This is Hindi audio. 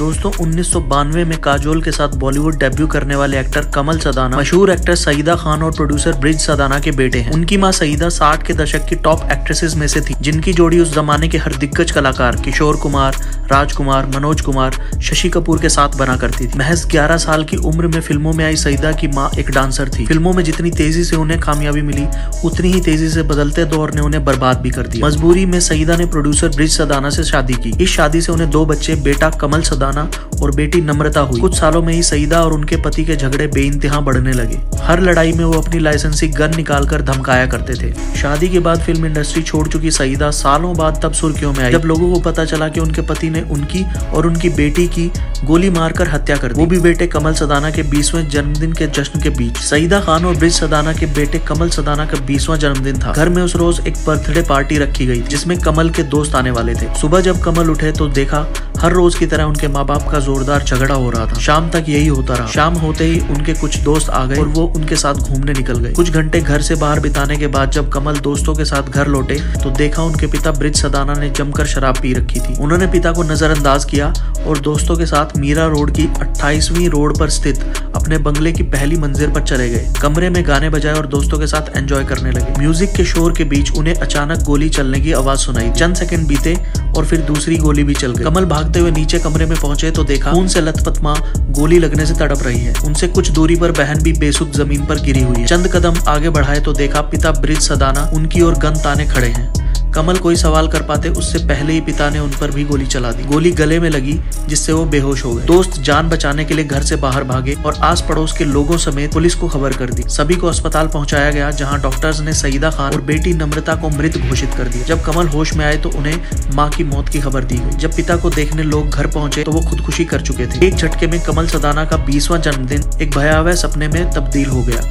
दोस्तों 1992 में काजोल के साथ बॉलीवुड डेब्यू करने वाले एक्टर कमल सदाना मशहूर एक्टर सईदा खान और प्रोड्यूसर ब्रिज सदाना के बेटे हैं। उनकी मां सईदा 60 के दशक की टॉप एक्ट्रेसेस में से थी, जिनकी जोड़ी उस जमाने के हर दिग्गज कलाकार किशोर कुमार, राजकुमार, मनोज कुमार, शशि कपूर के साथ बना करती थी। महज 11 साल की उम्र में फिल्मों में आई सईदा की मां एक डांसर थी। फिल्मों में जितनी तेजी से उन्हें कामयाबी मिली, उतनी ही तेजी से बदलते दौर ने उन्हें बर्बाद भी कर दिया। मजबूरी में सईदा ने प्रोड्यूसर ब्रिज सदाना से शादी की। इस शादी से उन्हें 2 बच्चे, बेटा कमल सदाना और बेटी नम्रता हुई। कुछ सालों में ही सईदा और उनके पति के झगड़े बेइंतहा बढ़ने लगे। हर लड़ाई में वो अपनी लाइसेंसी गन निकालकर धमकाया करते थे। शादी के बाद फिल्म इंडस्ट्री छोड़ चुकी सईदा सालों बाद तब सुर्खियों में आई, जब लोगों को पता चला कि उनके पति ने उनकी और उनकी बेटी की गोली मारकर हत्या कर दी, वो भी बेटे कमल सदाना के 20वें जन्मदिन के जश्न के बीच। सईदा खान और ब्रिज सदाना के बेटे कमल सदाना का 20वां जन्मदिन था। घर में उस रोज एक बर्थडे पार्टी रखी गई, जिसमें कमल के दोस्त आने वाले थे। सुबह जब कमल उठे तो देखा हर रोज की तरह उनके माँ बाप का जोरदार झगड़ा हो रहा था। शाम तक यही होता रहा। शाम होते ही उनके कुछ दोस्त आ गए और वो उनके साथ घूमने निकल गए। कुछ घंटे घर से बाहर बिताने के बाद जब कमल दोस्तों के साथ घर लौटे तो देखा उनके पिता ब्रिज सदाना ने जमकर शराब पी रखी थी। उन्होंने पिता को नजरअंदाज किया और दोस्तों के साथ मीरा रोड की 28वीं रोड पर स्थित अपने बंगले की पहली मंजिल पर चले गए। कमरे में गाने बजाए और दोस्तों के साथ एंजॉय करने लगे। म्यूजिक के शोर के बीच उन्हें अचानक गोली चलने की आवाज सुनाई। चंद सेकंड बीते और फिर दूसरी गोली भी चल गई। कमल भागते हुए नीचे कमरे में पहुंचे तो देखा खून से लथपथ मां गोली लगने से तड़प रही है। उनसे कुछ दूरी पर बहन भी बेसुध जमीन पर गिरी हुई है। चंद कदम आगे बढ़ाए तो देखा पिता ब्रिज सदाना उनकी ओर गन ताने खड़े हैं। कमल कोई सवाल कर पाते उससे पहले ही पिता ने उन पर भी गोली चला दी। गोली गले में लगी, जिससे वो बेहोश हो गए। दोस्त जान बचाने के लिए घर से बाहर भागे और आस पड़ोस के लोगों समेत पुलिस को खबर कर दी। सभी को अस्पताल पहुंचाया गया, जहां डॉक्टर्स ने सईदा खान और बेटी नम्रता को मृत घोषित कर दिया। जब कमल होश में आए तो उन्हें मां की मौत की खबर दी गई। जब पिता को देखने लोग घर पहुंचे तो वो खुदकुशी कर चुके थे। एक झटके में कमल सदाना का 20वां जन्मदिन एक भयावह सपने में तब्दील हो गया।